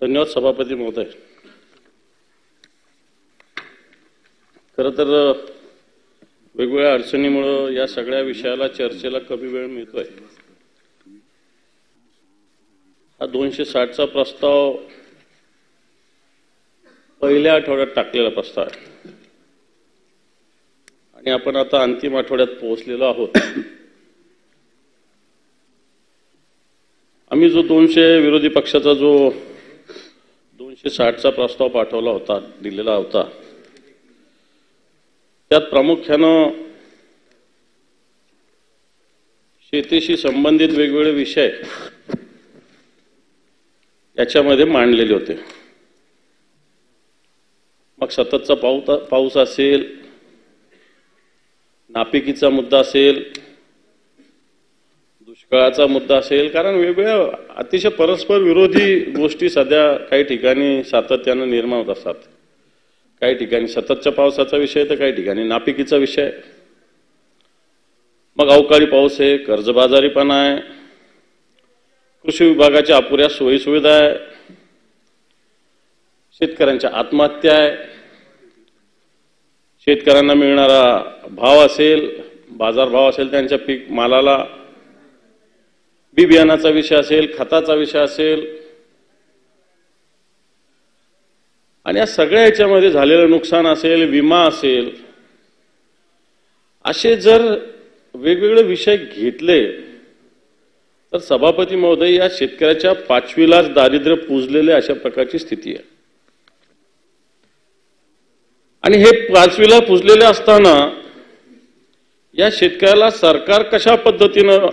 धन्यवाद सभापती महोदय। खरं तर वेगवेगळ्या अडचणीमुळे या सगळ्या विषयाला चर्चेला कमी वेळ मिळतोय। हा 260चा प्रस्ताव पहिल्या आठवड्यात टाकलेला प्रस्ताव आहे आणि आपण आता अंतिम आठवड्यात पोहोचलेलो आहोत। आम्ही जो 200 विरोधी पक्षाचा जो 260चा प्रस्ताव पाठवला होता, दिलेला होता, त्यात प्रामुख्याने शेतीशी संबंधित वेगवेगळे विषय याच्यामध्ये मांडलेले होते। मग सततचा पाऊस असेल, नापिकीचा मुद्दा असेल, दुष्काळाचा मुद्दा असेल, कारण वेगवेगळ्या अतिशय परस्पर विरोधी गोष्टी सध्या काही ठिकाणी सातत्याने निर्माण होत असतात। काही ठिकाणी सततच्या पावसाचा विषय तर काही ठिकाणी नापिकीचा विषय, मग अवकाळी पाऊस आहे, कर्जबाजारीपणा आहे, कृषी विभागाच्या अपुऱ्या सोयी सुविधा आहे, शेतकऱ्यांच्या आत्महत्या आहे, शेतकऱ्यांना मिळणारा भाव असेल, बाजारभाव असेल, त्यांच्या पीक मालाला, बी बियाणाचा विषय असेल, खताचा विषय असेल, आणि या सगळ्या याच्यामध्ये झालेलं नुकसान असेल, विमा असेल, असे जर वेगवेगळे विषय घेतले तर सभापती महोदय, या शेतकऱ्याच्या 5वीलाच दारिद्र्य पुजलेले अशा प्रकारची स्थिती आहे। आणि हे 5वीला पुजलेले असताना या शेतकऱ्याला सरकार कशा पद्धतीनं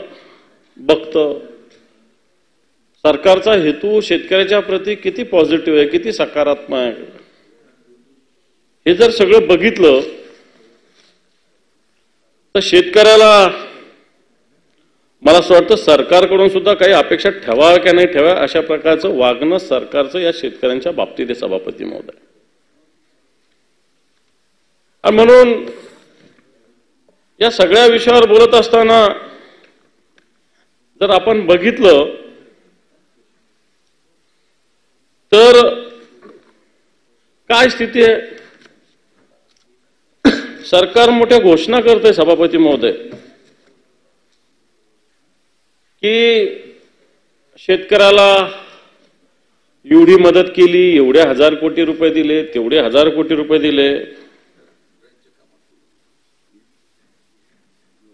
बघतं, सरकारचा हेतू शेतकऱ्याच्या प्रती किती पॉझिटिव्ह आहे, किती सकारात्मक आहे, हे जर सगळं बघितलं तर शेतकऱ्याला मला असं वाटतं सरकारकडून सुद्धा काही अपेक्षा ठेवाव्या की नाही ठेवाव्या अशा प्रकारचं वागणं सरकारचं या शेतकऱ्यांच्या बाबतीत आहे सभापती महोदय। आणि म्हणून या सगळ्या विषयावर बोलत असताना जर आपण बघितलं तर काय स्थिती आहे, सरकार मोठ्या घोषणा करते सभापती महोदय की शेतकऱ्याला एवढी मदत केली, एवढे 1000 कोटी रुपये दिले, तेवढे 1000 कोटी रुपये दिले।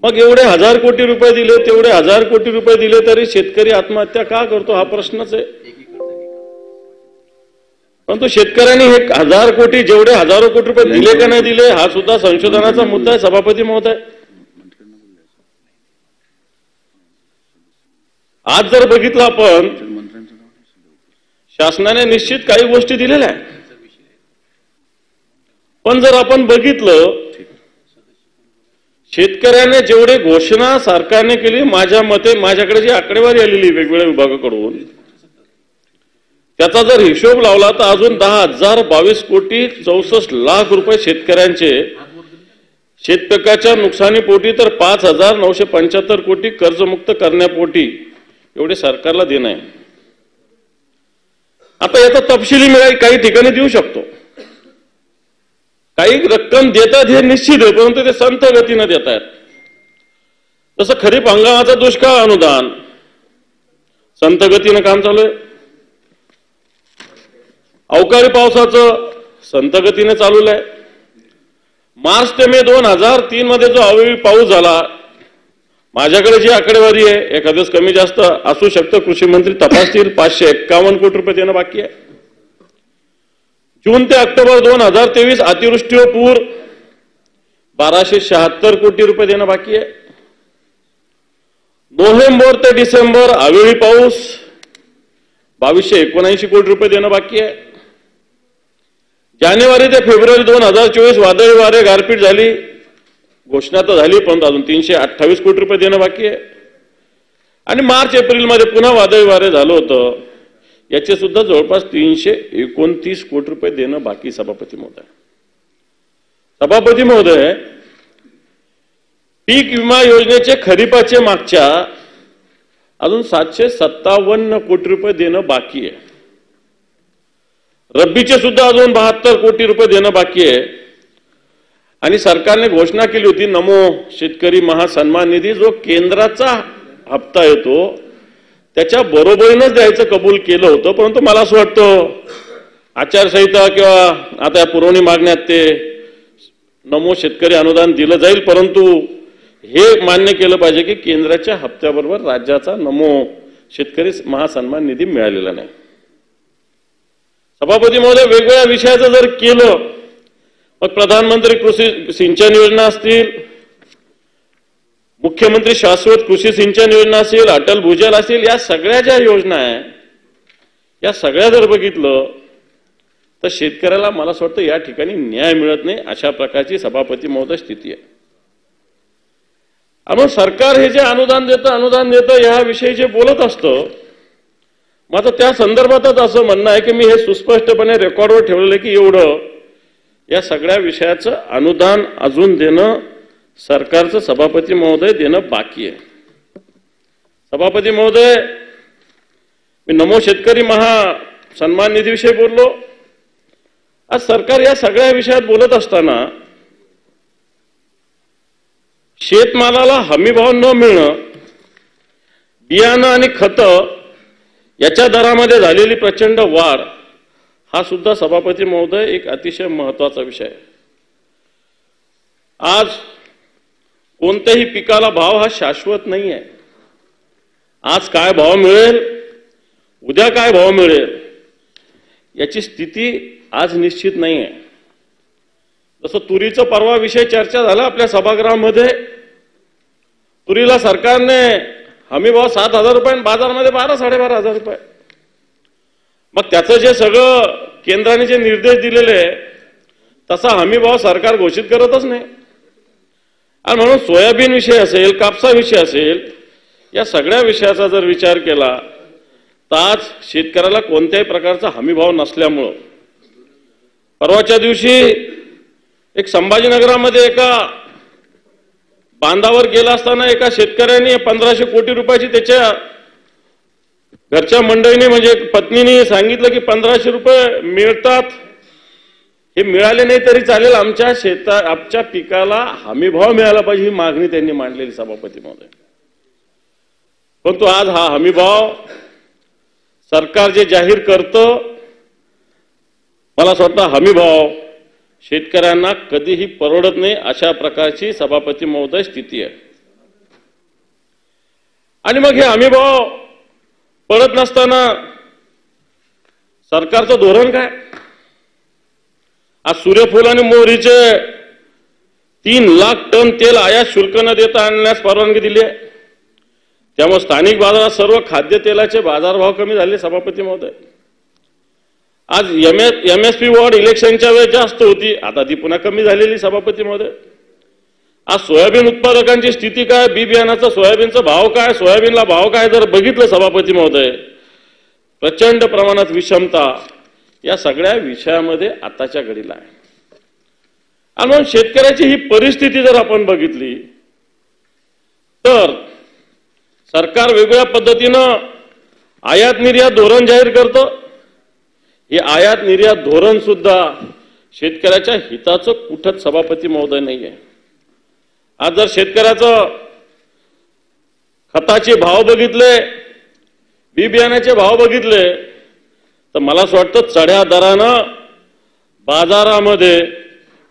मग एवढे 1000 कोटी रुपये दिले, तेवढे 1000 कोटी रुपये दिले तरी शेतकरी आत्महत्या का करतो हा प्रश्नच आहे। परंतु शेतकऱ्यांनी हे 1000 कोटी, जेवढे हजारो कोटी रुपये दिले का नाही दिले, हा सुद्धा संशोधनाचा मुद्दा आहे सभापती महोदय। आज जर बघितलं आपण, शासनाने निश्चित काही गोष्टी दिलेल्या आहेत, पण जर आपण बघितलं शेतकऱ्याने जेवढे घोषणा सरकारने केली, माझ्या मते माझ्याकडे जी आकडेवारी आलेली वेगवेगळ्या विभागाकडून, त्याचा जर हिशोब लावला तर अजून 10,022 कोटी 64 लाख रुपये शेतकऱ्यांचे शेतपिकाच्या नुकसानीपोटी तर 5,975 कोटी कर्जमुक्त करण्यापोटी एवढे सरकारला देणं आहे। आता याचा तपशिली मिळाली काही ठिकाणी देऊ शकतो, काही रक्कम देतात हे निश्चित आहे, परंतु ते संथ गतीनं देत आहेत। तसं खरीप हंगामाचं दुष्काळ अनुदान संथ गतीनं काम चालू आहे, अवकाळी पावसाचं संथ गतीने चालू आहे। मार्च ते मे 2003 मध्ये जो अवेळी पाऊस झाला, माझ्याकडे जी आकडेवारी आहे, एखाद्याच कमी जास्त असू शकतं, कृषी मंत्री तपासतील, 551 कोटी रुपये देणं बाकी आहे। जून ते ऑक्टोबर 2023 अतिवृष्टी व पूर 1276 कोटी रुपये देणं बाकी आहे। नोव्हेंबर ते डिसेंबर अवेळी पाऊस 2279 कोटी रुपये देणं बाकी आहे। जानेवारी ते फेब्रुवारी 2024 वादळी वारे, गारपीट झाली, घोषणा तर झाली, पण अजून 328 कोटी रुपये देणं बाकी आहे। आणि मार्च एप्रिल मध्ये पुन्हा वादळी वारे झालं होतं, याचे सुद्धा जवळपास 329 कोटी रुपये देणं बाकी सभापती महोदय। सभापती महोदय, पीक विमा योजनेचे खरीपाचे मागच्या अजून 757 कोटी रुपये देणं बाकी आहे। रब्बीचे सुद्धा अजून 72 कोटी रुपये देणं बाकी आहे. आणि सरकारने घोषणा केली होती नमो शेतकरी महासन्मान निधी, जो केंद्राचा हप्ता येतो त्याच्या बरोबरीनंच द्यायचं कबूल केलं होतं. परंतु मला असं वाटतं आचारसंहिता किंवा आता या पुरवणी मागण्यात ते नमो शेतकरी अनुदान दिलं जाईल, परंतु हे मान्य केलं पाहिजे की केंद्राच्या हप्त्याबरोबर राज्याचा नमो शेतकरी महासन्मान निधी मिळालेला नाही. सभापती महोदय, वेगवेगळ्या विषयाचं जर केलं, मग प्रधानमंत्री कृषी सिंचन योजना असतील, मुख्यमंत्री शाश्वत कृषी सिंचन योजना असेल, अटल भूजल असेल, या सगळ्या ज्या योजना आहे या सगळ्या जर बघितलं तर शेतकऱ्याला मला असं वाटतं या ठिकाणी न्याय मिळत नाही, अशा प्रकारची सभापती महोदय स्थिती आहे. आणि सरकार हे जे अनुदान देतं याविषयी जे बोलत असतं, माझं त्या संदर्भातच असं म्हणणं आहे की मी हे सुस्पष्टपणे रेकॉर्डवर ठेवलेलं आहे की एवढं या सगळ्या विषयाचं अनुदान अजून देणं सरकारचं सभापती महोदय देणं बाकी आहे. सभापती महोदय, मी नमो शेतकरी महासन्मान निधीविषयी बोललो. आज सरकार या सगळ्या विषयात बोलत असताना शेतमालाला हमीभाव न मिळणं, बियाणं आणि खतं याच्या दरामध्ये झालेली प्रचंड वाढ, हा सुद्धा सभापती महोदय एक अतिशय महत्वाचा विषय आहे. आज कोणत्याही पिकाला भाव हा शाश्वत नाही आहे. आज काय भाव मिळेल, उद्या काय भाव मिळेल, याची स्थिती आज निश्चित नाही आहे. जसं तुरीचं परवा विषय चर्चा झाला आपल्या सभागृहामध्ये, तुरीला सरकारने हमी भाव 7,000 रुपये, बाजारामध्ये 12-12,500 रुपये. मग त्याचं जे सगळं केंद्राने जे निर्देश दिलेले तसा हमी भाव सरकार घोषित करतच नाही. आणि म्हणून सोयाबीन विषय असेल, कापसा विषय असेल, या सगळ्या विषयाचा जर विचार केला तर आज शेतकऱ्याला कोणत्याही प्रकारचा हमी भाव नसल्यामुळं, परवाच्या दिवशी एक संभाजीनगरामध्ये एका बांधावर गेला असताना एका शेतकऱ्याने 1500 कोटी रुपयाची त्याच्या घरच्या मंडळीने म्हणजे पत्नीने सांगितलं की 1500 रुपये मिळतात, हे मिळाले नाही तरी चालेल, आमच्या पिकाला हमी भाव मिळाला पाहिजे, ही मागणी त्यांनी मांडलेली सभापती महोदय. परंतु आज हा हमी भाव सरकार जे जाहीर करतं, मला असं वाटतं हमी भाव शेतकऱ्यांना कधीही परवडत नाही, अशा प्रकारची सभापती महोदय स्थिती आहे. आणि मग हे हमी भाव पडत नसताना सरकारचं धोरण काय? आज सूर्यफूल आणि मोहरीचे 3 लाख टन तेल आयात शुल्क न देता आणण्यास परवानगी दिली आहे. त्यामुळे स्थानिक बाजारात सर्व खाद्यतेलाचे बाजारभाव कमी झाले सभापती महोदय. आज MSP वाढ इलेक्शनच्या वेळेस जास्त होती, आता ती पुन्हा कमी झालेली सभापती महोदय. आज सोयाबीन उत्पादकांची स्थिती काय, बी बियाणाचा सोयाबीनचा भाव काय, सोयाबीनला भाव काय जर बघितलं सभापती महोदय, प्रचंड प्रमाणात विषमता या सगळ्या विषयामध्ये आताच्या घडीला आहे. आणि म्हणून शेतकऱ्याची ही परिस्थिती जर आपण बघितली तर सरकार वेगवेगळ्या पद्धतीनं आयात निर्यात धोरण जाहीर करतं. हे आयात निर्यात धोरण सुद्धा शेतकऱ्याच्या हिताचं कुठंच सभापती महोदय नाही आहे. आज जर शेतकऱ्याचं खताचे भाव बघितले, बी बियाण्याचे भाव बघितले, तर मला असं वाटतं चढ्या दरानं बाजारामध्ये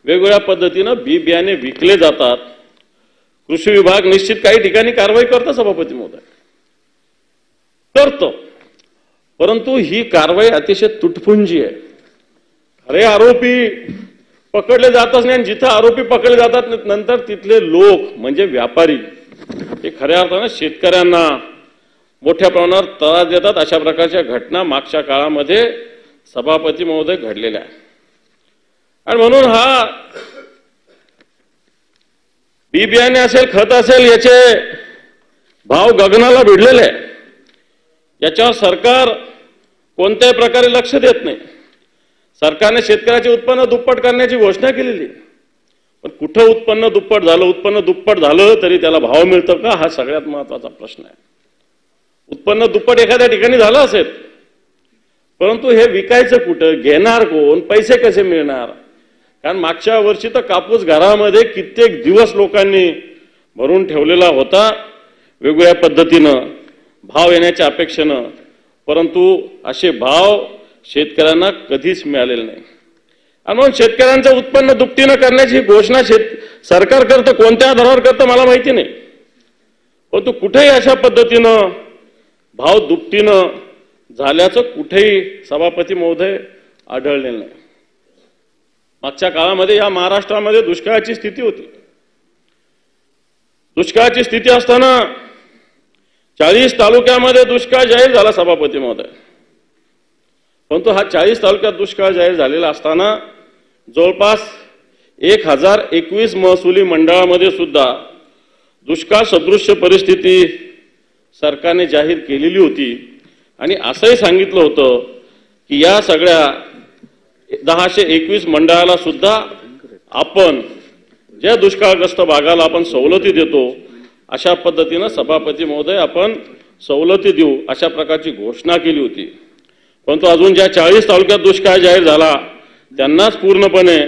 वेगवेगळ्या पद्धतीनं बी बियाणे विकले जातात. कृषी विभाग निश्चित काही ठिकाणी कारवाई करतं सभापती महोदय, करतो, परंतु ही कारवाई अतिशय तुटपुंजी आहे. खरे आरोपी पकडले जातच नाही, आणि जिथे आरोपी पकडले जातात नंतर तिथले लोक म्हणजे व्यापारी हे खऱ्या अर्थानं शेतकऱ्यांना मोठ्या प्रमाणावर त्रास देतात. अशा प्रकारच्या घटना मागच्या काळामध्ये सभापती महोदय घडलेल्या आहेत. आणि म्हणून हा बी बियाणे असेल, खत असेल, याचे भाव गगनाला भिडलेले आहे. याच्यावर सरकार कोणत्याही प्रकारे लक्ष देत नाही. सरकारने शेतकऱ्याचे उत्पन्न दुप्पट करण्याची घोषणा केलेली, पण कुठं उत्पन्न दुप्पट झालं? उत्पन्न दुप्पट झालं तरी त्याला भाव मिळतो का, हा सगळ्यात महत्वाचा प्रश्न आहे. उत्पन्न दुप्पट एखाद्या ठिकाणी झालं असेल, परंतु हे विकायचं कुठं, घेणार कोण, पैसे कसे मिळणार? कारण मागच्या वर्षी तर कापूस घरामध्ये कित्येक दिवस लोकांनी भरून ठेवलेला होता वेगवेगळ्या पद्धतीनं भाव येण्याच्या अपेक्षेनं, परंतु असे भाव शेतकऱ्यांना कधीच मिळालेले नाही. आणि म्हणून शेतकऱ्यांचं उत्पन्न दुपटीनं करण्याची घोषणा सरकार करतं, कोणत्या आधारावर करतं मला माहिती नाही, परंतु कुठेही अशा पद्धतीनं भाव दुपटीनं झाल्याचं कुठेही सभापती महोदय आढळलेलं नाही. मागच्या काळामध्ये या महाराष्ट्रामध्ये दुष्काळाची स्थिती होती. दुष्काळाची स्थिती असताना 40 तालुक्यामध्ये दुष्काळ जाहीर झाला सभापती महोदय. परंतु हा 40 तालुक्यात दुष्काळ जाहीर झालेला असताना जवळपास 1021 महसुली मंडळामध्ये सुद्धा दुष्काळ सदृश्य परिस्थिती सरकारने जाहीर केलेली होती. आणि असंही सांगितलं होतं की या सगळ्या 1021 मंडळाला सुद्धा आपण ज्या दुष्काळग्रस्त भागाला आपण सवलती देतो अशा पद्धतीनं सभापती महोदय आपण सवलती देऊ अशा प्रकारची घोषणा केली होती. परंतु अजून ज्या 40 तालुक्यात दुष्काळ जाहीर झाला त्यांनाच पूर्णपणे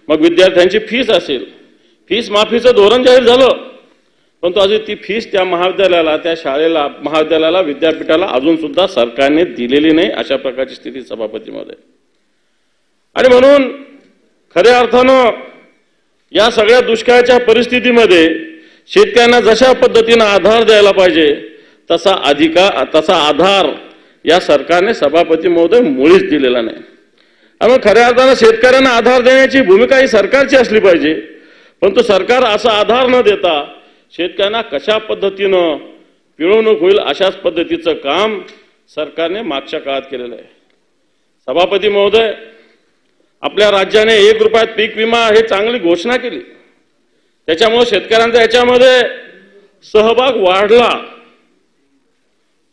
मग विद्यार्थ्यांची फीस असेल, फीस माफीचं धोरण जाहीर झालं, परंतु अजून ती फीस त्या महाविद्यालयाला, त्या शाळेला, महाविद्यालयाला, विद्यापीठाला अजून सुद्धा सरकारने दिलेली नाही. अशा प्रकारची स्थिती सभापती महोदय. आणि म्हणून खऱ्या अर्थानं या सगळ्या दुष्काळाच्या परिस्थितीमध्ये शेतकऱ्यांना जशा पद्धतीनं आधार द्यायला पाहिजे तसा आधार या सरकारने सभापती महोदय मुळीच दिलेला नाही. आणि खऱ्या अर्थानं शेतकऱ्यांना आधार देण्याची भूमिका ही सरकारची असली पाहिजे, परंतु सरकार असा आधार न देता शेतकऱ्यांना कशा पद्धतीनं पिळवणूक होईल अशाच पद्धतीचं काम सरकारने मागच्या काळात केलेलं आहे. सभापती महोदय, आपल्या राज्याने 1 रुपयात पीक विमा हे चांगली घोषणा केली, त्याच्यामुळे शेतकऱ्यांचा याच्यामध्ये सहभाग वाढला.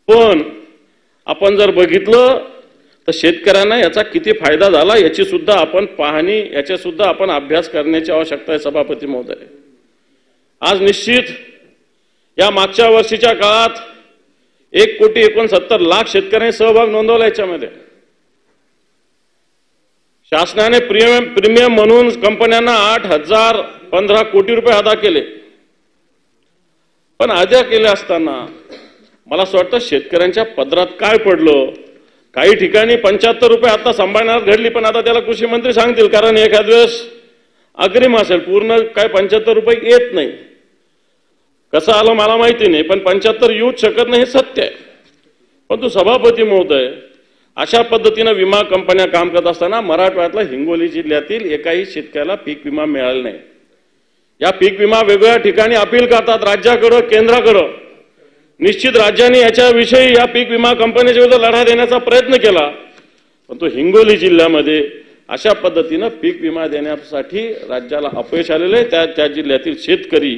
पण आपण जर बघितलं तर शेतकऱ्यांना याचा किती फायदा झाला याची सुद्धा आपण पाहणी, याचे सुद्धा आपण अभ्यास करण्याची आवश्यकता आहे सभापती महोदय. आज निश्चित या मागच्या वर्षीच्या काळात 1,69,00,000 शेतकऱ्यांनी सहभाग नोंदवला. याच्यामध्ये शासनाने प्रीमियम म्हणून कंपन्यांना 8,015 कोटी रुपये अदा केले. पण अदा केले असताना मला असं वाटतं शेतकऱ्यांच्या पदरात काय पडलं. काही ठिकाणी 75 रुपये आता सांभाळण्यात घडली, पण आता त्याला कृषी मंत्री सांगतील, कारण एखाद वेळेस अग्रिम असेल, पूर्ण काय 75 रुपये येत नाही. कसं आलं मला माहिती नाही, पण 75 येऊच शकत नाही हे सत्य आहे. परंतु सभापती महोदय, अशा पद्धतीनं विमा कंपन्या काम करत असताना मराठवाड्यातल्या हिंगोली जिल्ह्यातील एकाही शेतकऱ्याला पीक विमा मिळाला नाही. या पीक विमा वेगवेगळ्या ठिकाणी अपील करतात राज्याकडं, केंद्राकडं. निश्चित राज्याने याच्याविषयी या पीक विमा कंपन्यांच्या विरुद्ध लढा देण्याचा प्रयत्न केला, परंतु हिंगोली जिल्ह्यामध्ये अशा पद्धतीनं पीक विमा देण्यासाठी राज्याला अपयश आलेलं आहे. त्या जिल्ह्यातील शेतकरी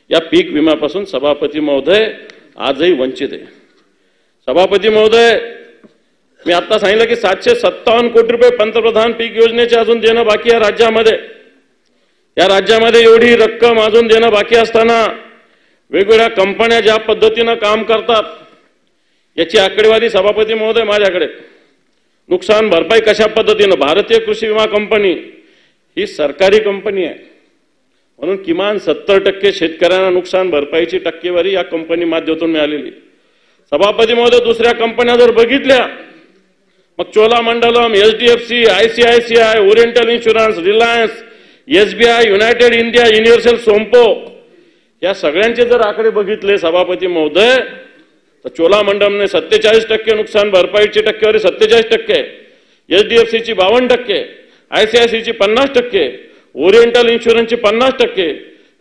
या पीक विम्यापासून सभापती महोदय आजही वंचित आहे. सभापती महोदय, मी आता सांगितलं की 757 कोटी रुपये पंतप्रधान पीक योजनेचे अजून देणं बाकी आहे राज्यामध्ये. या राज्यामध्ये एवढी रक्कम अजून देणं बाकी असताना वेगवेगळ्या कंपन्या ज्या पद्धतीनं काम करतात याची आकडेवारी सभापती महोदय माझ्याकडे. नुकसान भरपाई कशा पद्धतीनं, भारतीय कृषी विमा कंपनी ही सरकारी कंपनी आहे, म्हणून किमान 70% शेतकऱ्यांना नुकसान भरपाईची टक्केवारी या कंपनी माध्यमातून मिळालेली. सभापती महोदय, दुसऱ्या कंपन्या जर बघितल्या मग Cholamandalam, HDFC, ICICI, oriental insurance, Reliance, SBI, United India, universal Sompo या सगळ्यांचे जर आकडे बघितले सभापती महोदय तर चोलामंडलमने 47% नुकसान भरपाईची टक्केवारी 47%, HDFCची 52%, ICICIची 50%, ओरिएंटल इन्शुरन्सची 50%,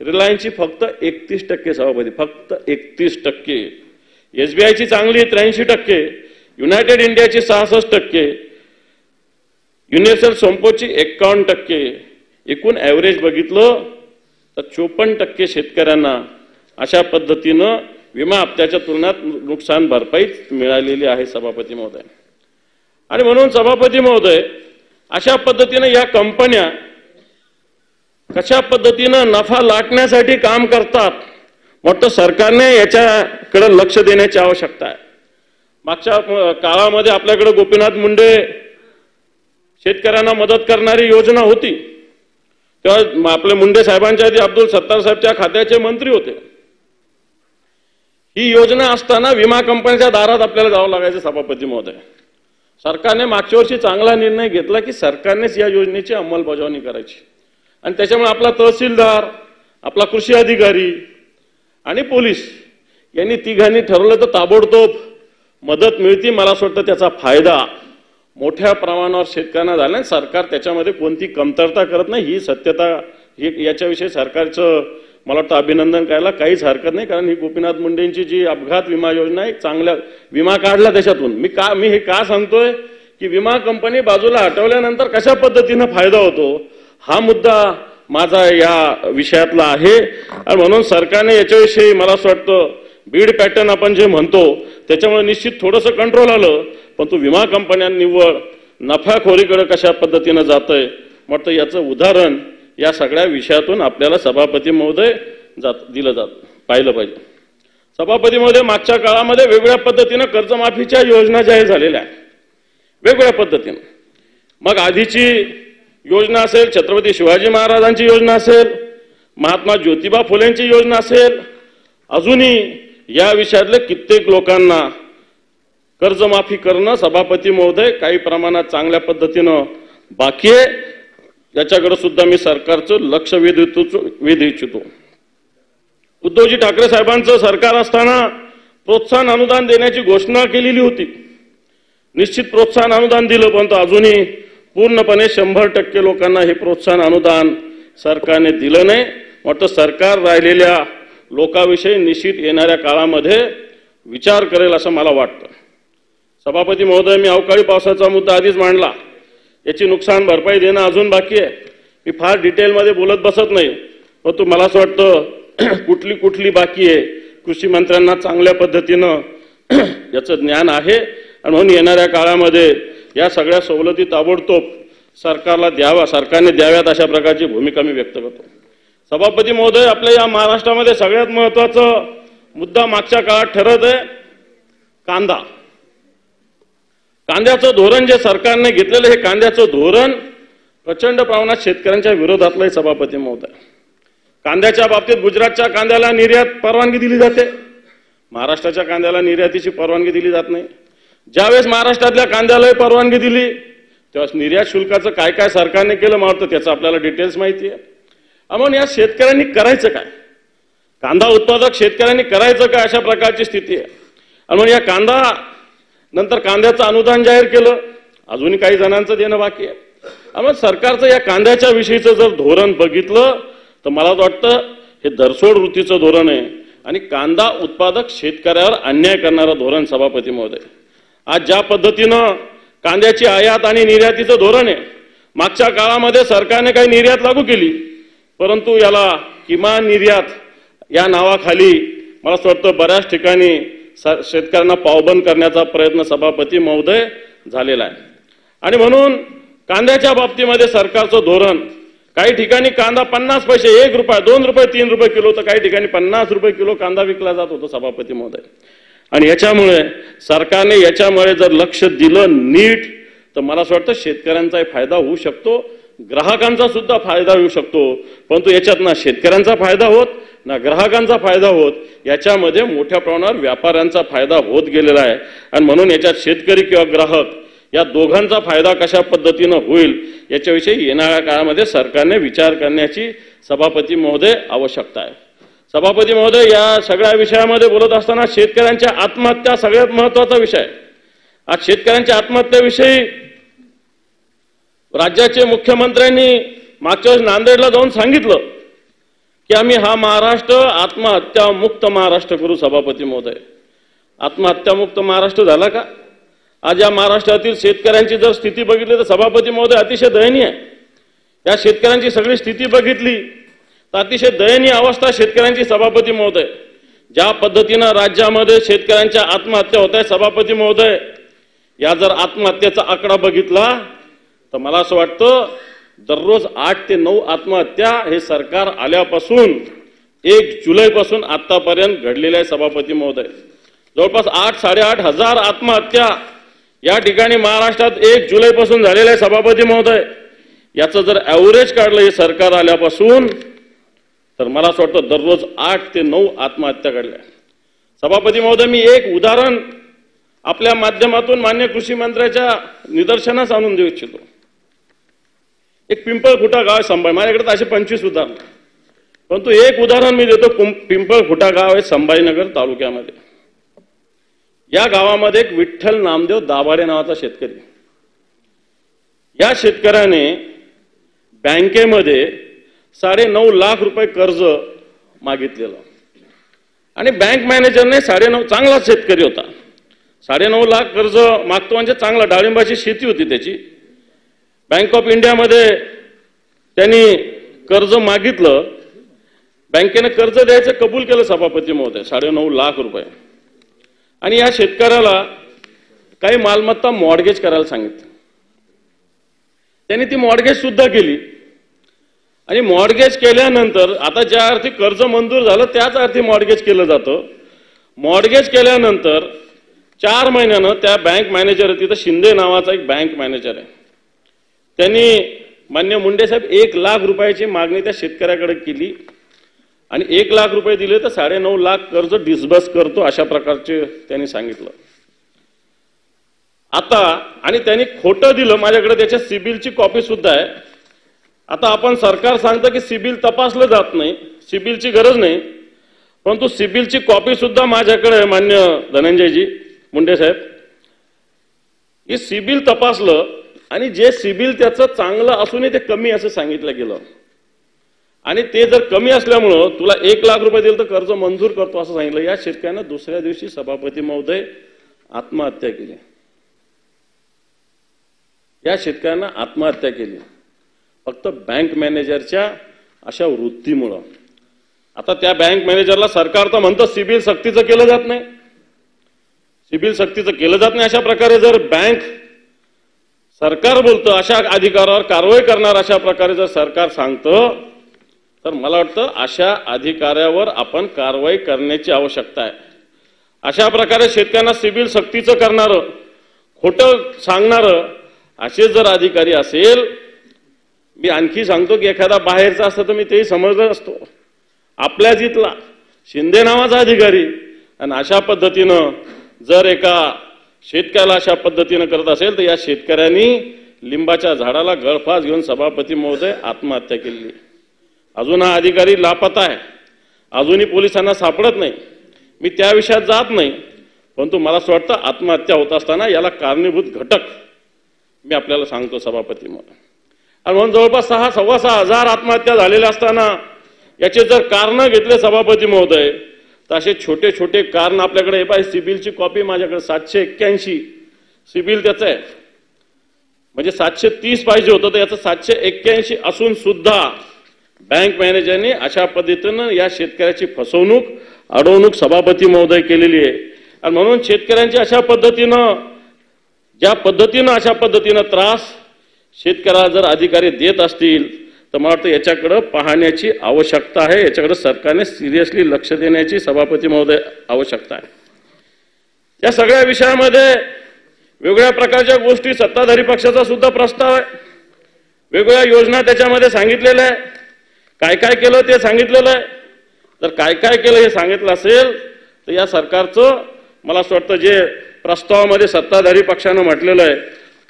रिलायन्सची फक्त 31% सभापती, फक्त 31%. SBIची चांगली 83%, युनायटेड इंडियाची 66%, युनिव्हर्सल सोम्पोची 51%. एकूण ॲव्हरेज बघितलं तर 54% शेतकऱ्यांना अशा पद्धतीनं विमा हप्त्याच्या तुलनेत नुकसान भरपाई मिळालेली आहे सभापती महोदय. आणि म्हणून सभापती महोदय, अशा पद्धतीनं या कंपन्या कशा पद्धतीनं नफा लाटण्यासाठी काम करतात, वाटतं सरकारने याच्याकडे लक्ष देण्याची आवश्यकता आहे. मागच्या काळामध्ये आपल्याकडे गोपीनाथ मुंडे शेतकऱ्यांना मदत करणारी योजना होती, तेव्हा आपले मुंडे साहेबांच्या आधी अब्दुल सत्तार साहेबच्या खात्याचे मंत्री होते. ही योजना असताना विमा कंपनीच्या दारात आपल्याला जावं लागायचं. सभापती महोदय, सरकारने मागच्या वर्षी चांगला निर्णय घेतला की सरकारनेच या योजनेची अंमलबजावणी करायची, आणि त्याच्यामुळे आपला तहसीलदार, आपला कृषी अधिकारी आणि पोलीस यांनी तिघांनी ठरवलं तर ताबडतोब मदत मिळती. मला असं वाटतं त्याचा फायदा मोठ्या प्रमाणावर शेतकऱ्यांना झाला. सरकार त्याच्यामध्ये कोणती कमतरता करत नाही, ही सत्यता, याच्याविषयी सरकारचं मला वाटतं अभिनंदन करायला काहीच हरकत नाही. कारण ही गोपीनाथ मुंडेंची जी अपघात विमा योजना आहे, चांगल्या विमा काढला त्याच्यातून. मी हे का सांगतोय की विमा कंपनी बाजूला हटवल्यानंतर कशा पद्धतीनं फायदा होतो हा मुद्दा माझा या विषयातला आहे. आणि म्हणून सरकारने याच्याविषयी मला असं वाटतं बीड पॅटर्न आपण जे म्हणतो त्याच्यामुळे निश्चित थोडंसं कंट्रोल आलं, पण तो विमा कंपन्या निव्वळ नफ्याखोरीकडे कशा पद्धतीनं जातंय म्हटलं याचं उदाहरण या सगळ्या विषयातून आपल्याला सभापती महोदय दिलं पाहिलं पाहिजे. सभापती महोदय, मागच्या काळामध्ये वेगवेगळ्या पद्धतीनं कर्जमाफीच्या योजना जाहीर झालेल्या आहेत, वेगवेगळ्या पद्धतीनं. मग आधीची योजना असेल, छत्रपती शिवाजी महाराजांची योजना असेल, महात्मा ज्योतिबा फुलेंची योजना असेल, अजूनही या विषयातले कित्येक लोकांना कर्जमाफी करणं सभापती महोदय काही प्रमाणात चांगल्या पद्धतीनं बाकी आहे. याच्याकडे सुद्धा मी सरकारचं लक्ष वेधू इच्छितो. उद्धवजी ठाकरे साहेबांचं सरकार असताना प्रोत्साहन अनुदान देण्याची घोषणा केलेली होती. निश्चित प्रोत्साहन अनुदान दिलं, पण अजूनही पूर्णपणे 100% लोकांना हे प्रोत्साहन अनुदान सरकारने दिलं नाही. वाटतं सरकार राहिलेल्या लोकांविषयी निश्चित येणाऱ्या काळामध्ये विचार करेल असं मला वाटतं. सभापती महोदय, मी अवकाळी पावसाचा मुद्दा आधीच मांडला, याची नुकसान भरपाई देणं अजून बाकी आहे. मी फार डिटेलमध्ये बोलत बसत नाही, परंतु मला असं वाटतं कुठली कुठली बाकी आहे कृषी मंत्र्यांना चांगल्या पद्धतीनं याचं ज्ञान आहे. आणि म्हणून येणाऱ्या काळामध्ये या सगळ्या सवलती ताबडतोब सरकारने द्याव्यात अशा प्रकारची भूमिका मी व्यक्त करतो. सभापती महोदय, आपल्या या महाराष्ट्रामध्ये सगळ्यात महत्वाचा मुद्दा मागच्या काळात ठरत आहे कांदा. कांद्याचं धोरण जे सरकारने घेतलेलं, हे कांद्याचं धोरण प्रचंड प्रमाणात शेतकऱ्यांच्या विरोधातलं आहे. सभापती महोदय, कांद्याच्या बाबतीत गुजरातच्या कांद्याला निर्यात परवानगी दिली जाते, महाराष्ट्राच्या कांद्याला निर्यातीची परवानगी दिली जात नाही. ज्यावेळेस महाराष्ट्रातल्या कांद्याला परवानगी दिली तेव्हा निर्यात शुल्काचं काय काय सरकारने केलं मला वाटतं त्याचं आपल्याला डिटेल्स माहिती आहे. म्हणून या शेतकऱ्यांनी करायचं काय, कांदा उत्पादक शेतकऱ्यांनी करायचं काय, अशा प्रकारची स्थिती आहे. आणि म्हणून या कांदा नंतर कांद्याचं अनुदान जाहीर केलं, अजूनही काही जणांचं देणं बाकी आहे. मग सरकारचं या कांद्याच्या विषयीचं जर धोरण बघितलं तर मला वाटतं हे दरसोड वृत्तीचं धोरण आहे आणि कांदा उत्पादक शेतकऱ्यावर अन्याय करणारं धोरण. सभापती महोदय, आज ज्या पद्धतीनं कांद्याची आयात आणि निर्यातीचं धोरण आहे, मागच्या काळामध्ये सरकारने काही निर्यात लागू केली, परंतु याला किमान निर्यात या नावाखाली मला असं वाटतं बऱ्याच ठिकाणी शेतकऱ्यांना पावबंद करण्याचा प्रयत्न सभापती महोदय झालेला आहे. आणि म्हणून कांद्याच्या बाबतीमध्ये सरकारचं धोरण, काही ठिकाणी कांदा 50 पैसे, 1 रुपया, 2 रुपये, 3 रुपये किलो, तर काही ठिकाणी 50 रुपये किलो कांदा विकला जात होता. सभापती महोदय, आणि याच्यामुळे सरकारने याच्यामुळे जर लक्ष दिलं नीट तर मला असं वाटतं शेतकऱ्यांचाही फायदा होऊ शकतो, ग्राहकांचा सुद्धा फायदा होऊ शकतो. परंतु याच्यात ना शेतकऱ्यांचा फायदा होत ना ग्राहकांचा फायदा होत, याच्यामध्ये मोठ्या प्रमाणावर व्यापाऱ्यांचा फायदा होत गेलेला आहे. आणि म्हणून याच्यात शेतकरी किंवा ग्राहक या दोघांचा फायदा कशा पद्धतीनं होईल याच्याविषयी येणाऱ्या काळामध्ये सरकारने विचार करण्याची सभापती महोदय आवश्यकता आहे. सभापती महोदय, या सगळ्या विषयामध्ये बोलत असताना शेतकऱ्यांच्या आत्महत्या सगळ्यात महत्वाचा विषय आहे. आज शेतकऱ्यांच्या आत्महत्येविषयी राज्याचे मुख्यमंत्र्यांनी मागच्या वेळेस नांदेडला जाऊन सांगितलं की आम्ही हा महाराष्ट्र आत्महत्या मुक्त महाराष्ट्र करू. सभापती महोदय, आत्महत्या मुक्त महाराष्ट्र झाला का? आज या महाराष्ट्रातील शेतकऱ्यांची जर स्थिती बघितली तर सभापती महोदय अतिशय दयनीय आहे. या शेतकऱ्यांची सगळी स्थिती बघितली तर अतिशय दयनीय अवस्था शेतकऱ्यांची. सभापती महोदय, ज्या पद्धतीनं राज्यामध्ये शेतकऱ्यांच्या आत्महत्या होत आहे सभापती महोदय, या जर आत्महत्येचा आकडा बघितला तर मला असं वाटतं दररोज 8 ते 9 आत्महत्या हे सरकार आल्यापासून 1 जुलैपासून आतापर्यंत घडलेल्या आहे. सभापती महोदय, जवळपास 8-8.5 हजार आत्महत्या या ठिकाणी महाराष्ट्रात 1 जुलैपासून झालेल्या आहे सभापती महोदय. याचं जर ॲव्हरेज काढलं हे सरकार आल्यापासून तर मला असं वाटतं दररोज 8 ते 9 आत्महत्या घडल्या. सभापती महोदय, मी एक उदाहरण आपल्या माध्यमातून माननीय कृषी मंत्र्याच्या निदर्शनास आणून देऊ इच्छितो. एक पिंपळखुटा गाव आहे संभाजी, माझ्याकडे तर असे 25 उदाहरण, परंतु एक उदाहरण मी देतो. पिंपळखुटा गाव आहे संभाजीनगर तालुक्यामध्ये. या गावामध्ये एक विठ्ठल नामदेव दाभाडे नावाचा शेतकरी, या शेतकऱ्याने बँकेमध्ये 9.5 लाख रुपये कर्ज मागितलेलं आणि बँक मॅनेजरने 9.5, चांगला शेतकरी होता, 9.5 लाख कर्ज मागतो म्हणजे चांगला, डाळिंबाची शेती होती त्याची. बँक ऑफ इंडियामध्ये त्यांनी कर्ज मागितलं, बँकेने कर्ज द्यायचं कबूल केलं सभापती महोदय 9.5 लाख रुपये. आणि या शेतकऱ्याला काही मालमत्ता मॉर्गेज करायला सांगितलं. त्यांनी ती मॉर्गेज सुद्धा केली आणि मॉर्गेज केल्यानंतर आता ज्या अर्थी कर्ज मंजूर झालं त्याच अर्थी मॉर्गेज केलं जातं. मॉर्गेज केल्यानंतर 4 महिन्यानं त्या बँक मॅनेजर, तिथं शिंदे नावाचा एक बँक मॅनेजर आहे, त्यांनी मान्य मुंडे साहेब 1 लाख रुपयाची मागणी त्या शेतकऱ्याकडे केली आणि 1 लाख रुपये दिले तर 9.5 लाख कर्ज डिस्बर्स करतो अशा प्रकारचे त्यांनी सांगितलं. आता आणि त्यांनी खोटं दिलं, माझ्याकडे त्याच्या सिबिलची कॉपी सुद्धा आहे. आता आपण सरकार सांगतं की सिबिल तपासलं जात नाही, सिबिलची गरज नाही, परंतु सिबिलची कॉपी सुद्धा माझ्याकडे आहे मान्य धनंजयजी मुंडे साहेब. हे सिबिल तपासलं आणि जे सिबिल त्याचं चांगलं असूनही ते कमी असं सांगितलं गेलं आणि ते जर कमी असल्यामुळं तुला 1 लाख रुपये दिले तर कर्ज मंजूर करतो असं सांगितलं. या शेतकऱ्यानं दुसऱ्या दिवशी सभापती महोदय आत्महत्या केली. या शेतकऱ्यांना आत्महत्या केली फक्त बँक मॅनेजरच्या अशा वृत्तीमुळं. आता त्या बँक मॅनेजरला सरकार तर म्हणतं सिबिल सक्तीचं केलं जात नाही, सिबिल सक्तीचं केलं जात नाही. अशा प्रकारे जर बँक सरकार बोलतं, अशा अधिकारावर कारवाई करणार अशा प्रकारे जर सरकार सांगतं तर मला वाटतं अशा अधिकाऱ्यावर आपण कारवाई करण्याची आवश्यकता आहे. अशा प्रकारे शेतकऱ्यांना सिबिल सक्तीचं करणारं, खोटं सांगणारं असे जर अधिकारी असेल, मी आणखी सांगतो की एखादा बाहेरचा असतं तर मी तेही समजलं असतो. आपल्या जिथला शिंदे नावाचा अधिकारी आणि अशा पद्धतीनं जर एका शेतकऱ्याला अशा पद्धतीनं करत असेल तर या शेतकऱ्यांनी लिंबाच्या झाडाला गळफास घेऊन सभापती महोदय आत्महत्या केली. अजून हा अधिकारी लापता आहे, अजूनही पोलिसांना सापडत नाही. मी त्या विषयात जात नाही, परंतु मला असं वाटतं आत्महत्या होत असताना याला कारणीभूत घटक मी आपल्याला सांगतो सभापती महोदय. आणि म्हणून जवळपास 6-6.25 हजार आत्महत्या झालेल्या असताना याचे जर कारण घेतले सभापती महोदय तर असे छोटे छोटे कारण आपल्याकडे हे पाहिजे. सिबिलची कॉपी माझ्याकडे 781 सिबिल त्याचं आहे, म्हणजे 730 पाहिजे होतं तर याचं 781 असून सुद्धा बँक मॅनेजरने अशा पद्धतीनं या शेतकऱ्याची फसवणूक, अडवणूक सभापती महोदय केलेली आहे. आणि म्हणून शेतकऱ्यांची अशा पद्धतीनं, ज्या पद्धतीनं अशा पद्धतीनं त्रास शेतकऱ्याला जर अधिकारी देत असतील तर मला वाटतं याच्याकडे पाहण्याची आवश्यकता आहे, याच्याकडे सरकारने सिरियसली लक्ष देण्याची सभापती महोदय आवश्यकता आहे. या सगळ्या विषयामध्ये वेगवेगळ्या प्रकारच्या गोष्टी, सत्ताधारी पक्षाचा सुद्धा प्रस्ताव आहे, वेगवेगळ्या योजना त्याच्यामध्ये सांगितलेल्या आहे, काय काय केलं ते सांगितलेलं आहे. जर काय काय केलं हे सांगितलं असेल तर या सरकारचं मला असं वाटतं जे प्रस्तावामध्ये सत्ताधारी पक्षानं म्हटलेलं आहे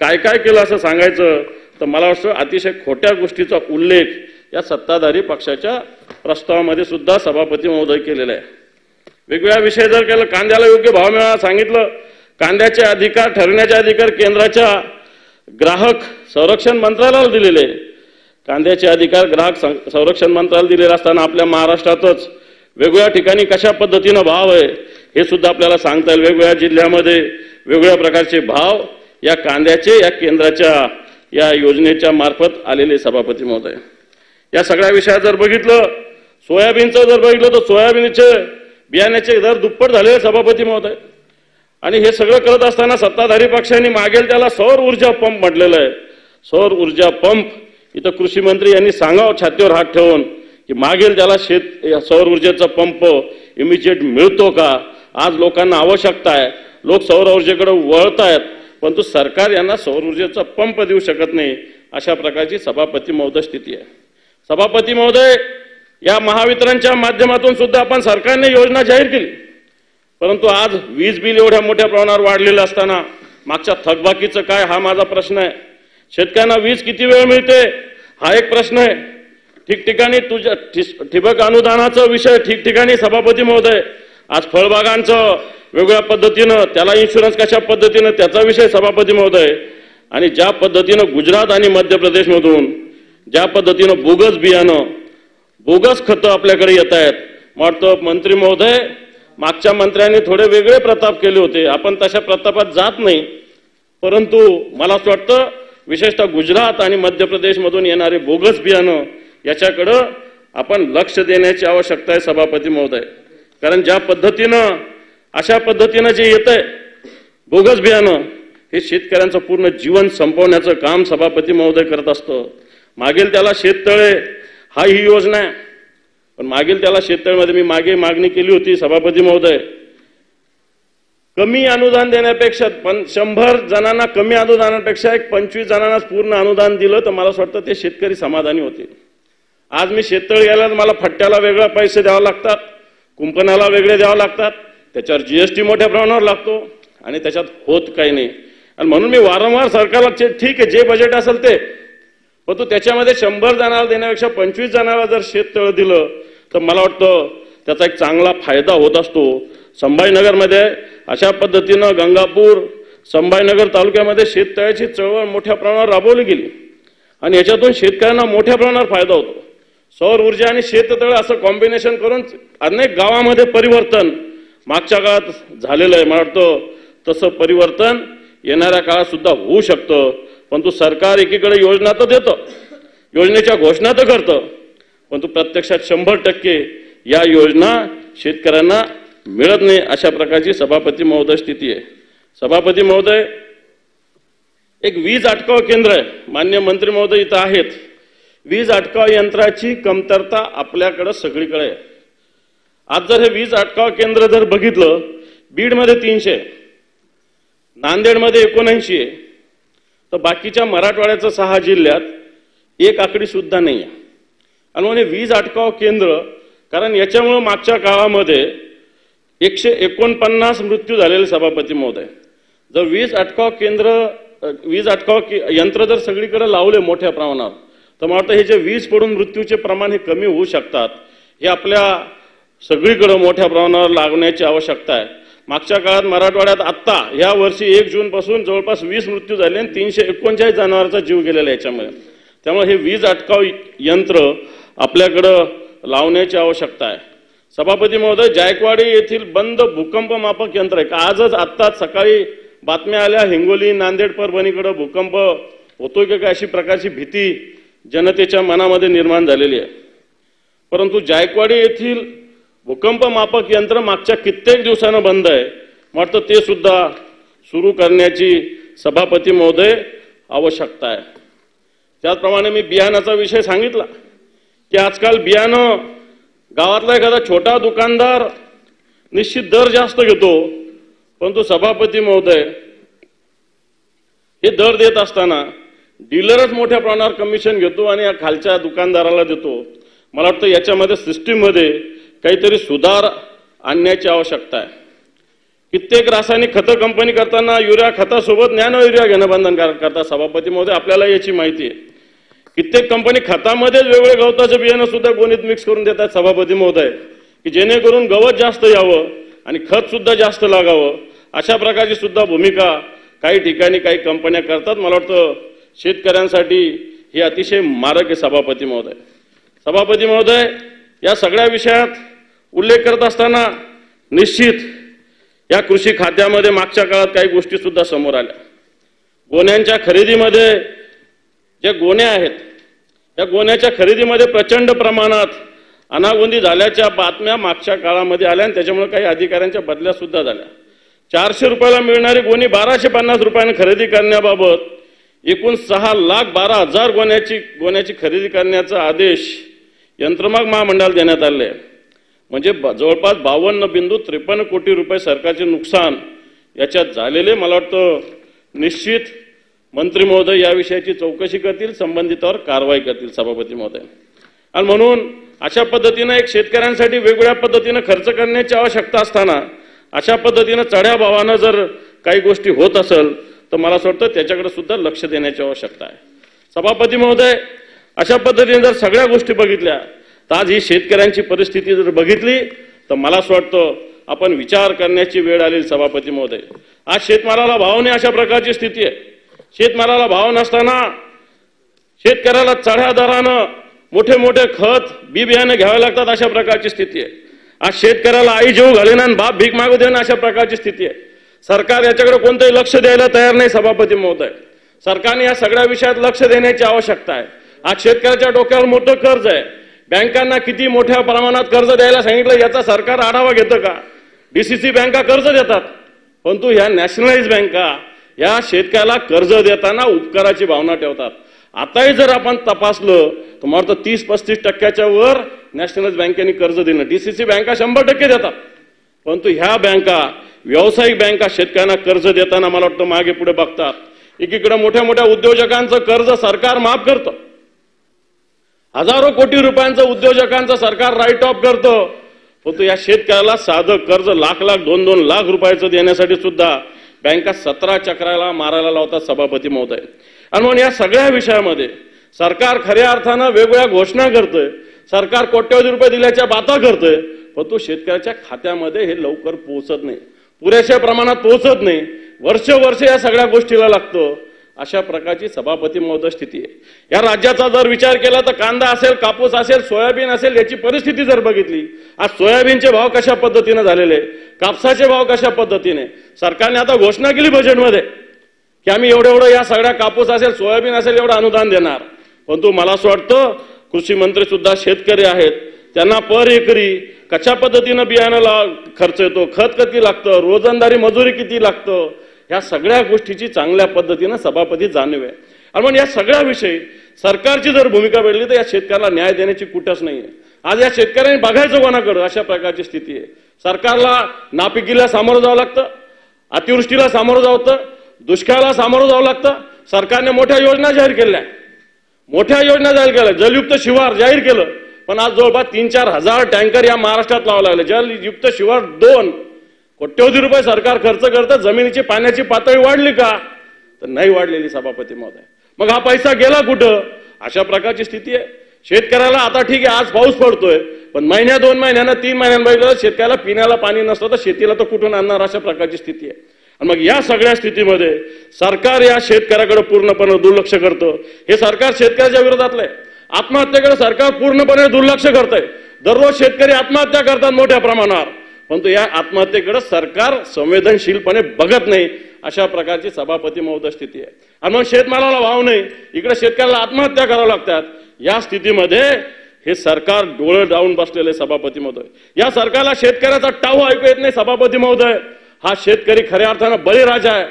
काय काय केलं असं सांगायचं तर मला वाटतं अतिशय खोट्या गोष्टीचा उल्लेख या सत्ताधारी पक्षाच्या प्रस्तावामध्ये सुद्धा सभापती महोदय केलेला आहे. वेगवेगळ्या विषय जर केलं, कांद्याला योग्य भाव मिळाला सांगितलं, कांद्याचे अधिकार ठरवण्याचे अधिकार केंद्राच्या ग्राहक संरक्षण मंत्रालयाला दिलेले, कांद्याचे अधिकार ग्राहक संरक्षण मंत्रालयाला दिलेले असताना आपल्या महाराष्ट्रातच वेगवेगळ्या ठिकाणी कशा पद्धतीनं भाव आहे हे सुद्धा आपल्याला सांगता येईल. वेगवेगळ्या जिल्ह्यामध्ये वेगवेगळ्या प्रकारचे भाव या कांद्याचे या केंद्राच्या या योजनेच्या मार्फत आलेले सभापती महोदय. या सगळ्या विषयात जर बघितलं, सोयाबीनचं जर बघितलं तर सोयाबीनचे बियाण्याचे दर दुप्पट झालेले सभापती महोदय. आणि हे सगळं करत असताना सत्ताधारी पक्षांनी मागेल त्याला सौर ऊर्जा पंप म्हटलेलं आहे. सौर ऊर्जा पंप इथं कृषी मंत्री यांनी सांगावं छातीवर हात ठेवून की मागेल त्याला सौर ऊर्जेचा पंप इमिजिएट मिळतो का आज लोकांना आवश्यकता आहे, लोक सौर ऊर्जेकडे वळत आहेत, परंतु सरकार यांना सौर ऊर्जेचा पंप देऊ शकत नाही, अशा प्रकारची सभापती महोदय स्थिती आहे. सभापती महोदय, या महावितरणच्या माध्यमातून सुद्धा आपण सरकारने योजना जाहीर केली, परंतु आज वीज बिल एवढ्या मोठ्या प्रमाणावर वाढलेलं असताना मागच्या थकबाकीचं काय, हा माझा प्रश्न आहे. शेतकऱ्यांना वीज किती वेळ मिळते, हा एक प्रश्न आहे. ठिकठिकाणी तुझ्या ठिबक अनुदानाचा विषय ठिकठिकाणी सभापती महोदय. आज फळबागांचं वेगवेगळ्या पद्धतीनं, त्याला इन्शुरन्स कशा पद्धतीनं, त्याचा विषय सभापती महोदय. आणि ज्या पद्धतीनं गुजरात आणि मध्य प्रदेशमधून ज्या पद्धतीनं बोगस बियाणं, बोगस खतं आपल्याकडे येत आहेत, वाटतं मंत्री महोदय मागच्या मंत्र्यांनी थोडे वेगळे प्रताप केले होते, आपण तशा प्रतापात जात नाही. परंतु मला असं वाटतं विशेषतः गुजरात आणि मध्य प्रदेशमधून येणारे बोगस बियाणं याच्याकडं आपण लक्ष देण्याची आवश्यकता आहे सभापती महोदय. कारण ज्या पद्धतीनं अशा पद्धतीनं जे येत आहे बोगस बियाणं, हे शेतकऱ्यांचं पूर्ण जीवन संपवण्याचं काम सभापती महोदय करत असतं. मागेल त्याला शेततळे हा ही योजना आहे, पण मागेल त्याला शेततळेमध्ये मी मागे मागणी केली होती सभापती महोदय, कमी अनुदान देण्यापेक्षा 100 जणांना कमी अनुदानापेक्षा 25 जणांनाच पूर्ण अनुदान दिलं तर मला असं वाटतं ते शेतकरी समाधानी होते. आज मी शेततळे गेल्यावर मला फट्ट्याला वेगळा पैसे द्यावे लागतात, कुंपणाला वेगळे द्यावे लागतात, त्याच्यावर जीएसटी मोठ्या प्रमाणावर लागतो आणि त्याच्यात होत काही नाही. आणि म्हणून मी वारंवार सरकारला ठीक आहे जे बजेट असेल ते, पण तो त्याच्यामध्ये 100 जणांना देण्यापेक्षा 25 जणांना जर शेततळ दिलं तर मला वाटतं त्याचा एक चांगला फायदा होत असतो. संभाजीनगरमध्ये अशा पद्धतीनं गंगापूर संभाजीनगर तालुक्यामध्ये शेततळ्याची चळवळ मोठ्या प्रमाणावर राबवली गेली आणि याच्यातून शेतकऱ्यांना मोठ्या प्रमाणावर फायदा होतो. सौर ऊर्जा आणि शेततळ असं कॉम्बिनेशन करून अनेक गावामध्ये परिवर्तन मागच्या काळात झालेलं आहे. मला वाटतं तसं परिवर्तन येणाऱ्या काळात सुद्धा होऊ शकतं. परंतु सरकार एकीकडे योजना तर देतं, योजनेच्या घोषणा तर करतं, परंतु प्रत्यक्षात 100% या योजना शेतकऱ्यांना मिळत नाही, अशा प्रकारची सभापती महोदय स्थिती आहे. सभापती महोदय, एक वीज अटकाव केंद्र आहे, मान्य मंत्री महोदय इथं आहेत. वीज अटकाव यंत्राची कमतरता आपल्याकडे सगळीकडे आहे. आज जर हे वीज अटकाव केंद्र जर बघितलं, बीडमध्ये 300, नांदेडमध्ये 79 आहे, तर बाकीच्या मराठवाड्याच्या 6 जिल्ह्यात एक आकडी सुद्धा नाही आहे. आणि म्हणजे वीज अटकाव केंद्र, कारण याच्यामुळे मागच्या काळामध्ये 149 मृत्यू झालेले सभापती महोदय. जर वीज अटकाव यंत्र जर सगळीकडे लावले मोठ्या प्रमाणात तर मला वाटतं हे जे वीज पडून मृत्यूचे प्रमाण हे कमी होऊ शकतात. हे आपल्या सगळीकडे मोठ्या प्रमाणावर लागण्याची आवश्यकता आहे. मागच्या काळात मराठवाड्यात आत्ता या वर्षी 1 जून पासून जवळपास 20 मृत्यू झाले आणि 339 जनावरांचा जीव गेलेला याच्यामुळे. त्यामुळे हे वीज अटकाव यंत्र आपल्याकडं लावण्याची आवश्यकता आहे. सभापती महोदय, जायकवाडी येथील बंद भूकंप मापक यंत्र आहे. आजच आत्ताच सकाळी बातम्या आल्या, हिंगोली नांदेड परभणीकडे भूकंप होतोय की काय अशी प्रकारची भीती जनतेच्या मनामध्ये निर्माण झालेली आहे. परंतु जायकवाडी येथील भूकंप मापक यंत्र मागच्या कित्येक दिवसानं बंद आहे. वाटतं ते सुद्धा सुरू करण्याची सभापती महोदय आवश्यकता आहे. त्याचप्रमाणे मी बियाणाचा विषय सांगितला की आजकाल बियाणं गावातला एखादा छोटा दुकानदार निश्चित दर जास्त घेतो, परंतु सभापती महोदय हे दर देत असताना डीलरच मोठ्या प्रमाणावर कमिशन घेतो आणि या खालच्या दुकानदाराला देतो. मला वाटतं याच्यामध्ये सिस्टीममध्ये काहीतरी सुधार आणण्याची आवश्यकता आहे. कित्येक रासायनिक खतं कंपनी करताना युरिया खतासोबत नॅनो युरिया घेणं बंधनकारक करतात सभापती महोदय, आपल्याला याची माहिती आहे. कित्येक कंपनी खतामध्येच वेगळे गवताचं बियाणं सुद्धा गोणीत मिक्स करून देतात सभापती महोदय, की जेणेकरून गवत जास्त यावं आणि खत सुद्धा जास्त लागावं. अशा प्रकारची सुद्धा भूमिका काही ठिकाणी काही कंपन्या करतात. मला वाटतं शेतकऱ्यांसाठी हे अतिशय मारक आहे सभापती महोदय. सभापती महोदय, या सगळ्या विषयात उल्लेख करत असताना निश्चित या कृषी खात्यामध्ये मागच्या काळात काही गोष्टी सुद्धा समोर आल्या. गोण्यांच्या खरेदीमध्ये ज्या गोण्या आहेत त्या गोण्याच्या खरेदीमध्ये प्रचंड प्रमाणात अनागोंदी झाल्याच्या बातम्या मागच्या काळामध्ये आल्या आणि त्याच्यामुळे काही अधिकाऱ्यांच्या बदल्या सुद्धा झाल्या. 400 रुपयाला मिळणारी गोणी 1250 रुपयाने खरेदी करण्याबाबत एकूण 6,12,000 गोण्याची खरेदी करण्याचा आदेश यंत्रमाग महामंडळाला देण्यात आले. म्हणजे जवळपास 52.53 कोटी रुपये सरकारचे नुकसान याच्यात झालेले. मला वाटतं निश्चित मंत्री महोदय या विषयाची चौकशी करतील, संबंधितावर कारवाई करतील सभापती महोदय. आणि म्हणून अशा पद्धतीने एक शेतकऱ्यांसाठी वेगवेगळ्या पद्धतीने खर्च करण्याची आवश्यकता असताना अशा पद्धतीने चढ्या भावानं जर काही गोष्टी होत असेल तर मला असं वाटतं त्याच्याकडे सुद्धा लक्ष देण्याची आवश्यकता आहे. सभापती महोदय, अशा पद्धतीने जर सगळ्या गोष्टी बघितल्या तर आज ही शेतकऱ्यांची परिस्थिती जर बघितली तर मला असं वाटतं आपण विचार करण्याची वेळ आली. सभापती महोदय, आज शेतमालाला भाव नाही अशा प्रकारची स्थिती आहे. शेतमालाला भाव नसताना शेतकऱ्याला चढ्या दरानं मोठे मोठे खत बी बियाणे घ्यावे लागतात अशा प्रकारची स्थिती आहे. आज शेतकऱ्याला आई जीव घालेना आणि बाप भीक मागू देणं अशा प्रकारची स्थिती आहे. सरकार याच्याकडे कोणतंही लक्ष द्यायला तयार नाही. सभापती महोदय, सरकारने या सगळ्या विषयात लक्ष देण्याची आवश्यकता आहे. आज शेतकऱ्याच्या डोक्यावर मोठं कर्ज आहे. बँकांना किती मोठ्या प्रमाणात कर्ज द्यायला सांगितलं याचा सरकार आढावा घेतं का? डीसीसी बँका कर्ज देतात, परंतु ह्या नॅशनलाइज बँका या शेतकऱ्याला कर्ज देताना उपकाराची भावना ठेवतात. आताही जर आपण तपासलं तर मला वाटतं 30-35% वर नॅशनलाइज बँकेने कर्ज दिलं. डीसीसी बँका 100% देतात, परंतु ह्या बँका व्यावसायिक बँका शेतकऱ्यांना कर्ज देताना मला वाटतं मागे पुढे बघतात. एकीकडे मोठ्या मोठ्या उद्योजकांचं कर्ज सरकार माफ करतं, हजारो कोटी रुपयांचं उद्योजकांचं सरकार राईट ऑफ करतं, परंतु या शेतकऱ्याला साधं कर्ज लाख 2-2 लाख रुपयाचं देण्यासाठी सुद्धा बँका 17 चक्राला मारायला लावतात. सभापती महोदय, आणि म्हणून या सगळ्या विषयामध्ये सरकार खऱ्या अर्थानं वेगवेगळ्या घोषणा करतंय, सरकार कोट्यवधी रुपये दिल्याच्या बाता करतंय, परंतु शेतकऱ्याच्या खात्यामध्ये हे लवकर पोहोचत नाही, पुरेशा प्रमाणात पोहोचत नाही. वर्ष या सगळ्या गोष्टीला लागतं. अशा प्रकारची सभापती महोदय स्थिती आहे. या राज्याचा जर विचार केला तर कांदा असेल, कापूस असेल, सोयाबीन असेल, याची परिस्थिती जर बघितली, आज सोयाबीनचे भाव कशा पद्धतीने झालेले, कापसाचे भाव कशा पद्धतीने. सरकारने आता घोषणा केली बजेटमध्ये की आम्ही एवढं या सगळ्या कापूस असेल, सोयाबीन असेल एवढं अनुदान देणार, परंतु मला असं वाटतं कृषी मंत्री सुद्धा शेतकरी आहेत, त्यांना पर एकरी कशा पद्धतीनं बियाणाला खर्च येतो, खत किती लागतं, रोजंदारी मजुरी किती लागतं, या सगळ्या गोष्टीची चांगल्या पद्धतीनं सभापती जाणीव आहे. आणि म्हणून या सगळ्या विषयी सरकारची जर भूमिका भेटली तर या शेतकऱ्याला न्याय देण्याची कुठंच नाहीये. आज या शेतकऱ्यांनी बघायचं कोणाकडं, अशा प्रकारची स्थिती आहे. सरकारला नापिकीला सामोरं जावं लागतं, अतिवृष्टीला सामोरं जावं लागतं, दुष्काळाला सामोरं जावं लागतं. सरकारने मोठ्या योजना जाहीर केल्या, जलयुक्त शिवार जाहीर केलं, पण आज जवळपास 3-4 हजार टँकर या महाराष्ट्रात लावावं लागले. जलयुक्त शिवार 2 कोट्यवधी रुपये सरकार खर्च करतं. जमिनीची पाण्याची पातळी वाढली का? तर नाही वाढलेली. सभापती महोदय, मग हा पैसा गेला कुठं? अशा प्रकारची स्थिती आहे. शेतकऱ्याला आता ठीक आहे आज पाऊस पडतोय, पण महिन्या 2 महिन्यांना 3 महिन्यांना शेतकऱ्याला पिण्याला पाणी नसतं तर शेतीला तर कुठून आणणार, अशा प्रकारची स्थिती आहे. आणि मग या सगळ्या स्थितीमध्ये सरकार या शेतकऱ्याकडे पूर्णपणे दुर्लक्ष करतं. हे सरकार शेतकऱ्याच्या विरोधातलं आहे. आत्महत्येकडे सरकार पूर्णपणे दुर्लक्ष करतंय. दररोज शेतकरी आत्महत्या करतात मोठ्या प्रमाणावर, परंतु या आत्महत्येकडे सरकार संवेदनशीलपणे बघत नाही. अशा प्रकारची सभापती महोदय स्थिती आहे. आणि मग शेतमालाला भाव नाही, इकडे शेतकऱ्याला आत्महत्या कराव्या लागतात. या स्थितीमध्ये हे सरकार डोळे लावून बसलेले. सभापती महोदय, या सरकारला शेतकऱ्याचा टाव ऐकू येत नाही. सभापती महोदय, हा शेतकरी खऱ्या अर्थानं बळीराजा आहे.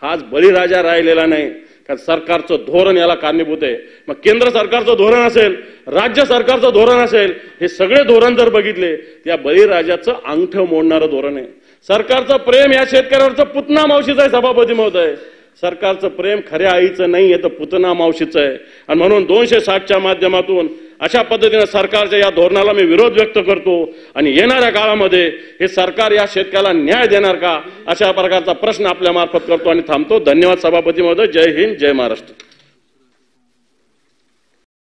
हा आज बळीराजा राहिलेला नाही, कारण सरकारचं धोरण याला कारणीभूत आहे. मग केंद्र सरकारचं धोरण असेल, राज्य सरकारचं धोरण असेल, हे सगळे धोरण जर बघितले त्या बळीराजाचं अंगठं मोडणारं धोरण आहे. सरकारचं प्रेम या शेतकऱ्यावरचं पुतना मावशीचं आहे. सभापती महोदय, सरकारचं प्रेम खऱ्या आईचं नाही आहे तर पुतना मावशीचं आहे. आणि म्हणून 260च्या माध्यमातून अशा पद्धतीने सरकारच्या या धोरणाला मी विरोध व्यक्त करतो. आणि येणाऱ्या काळामध्ये हे सरकार या शेतकऱ्याला न्याय देणार का, अशा प्रकारचा प्रश्न आपल्या मार्फत करतो आणि थांबतो. धन्यवाद सभापती महोदय. जय हिंद, जय महाराष्ट्र.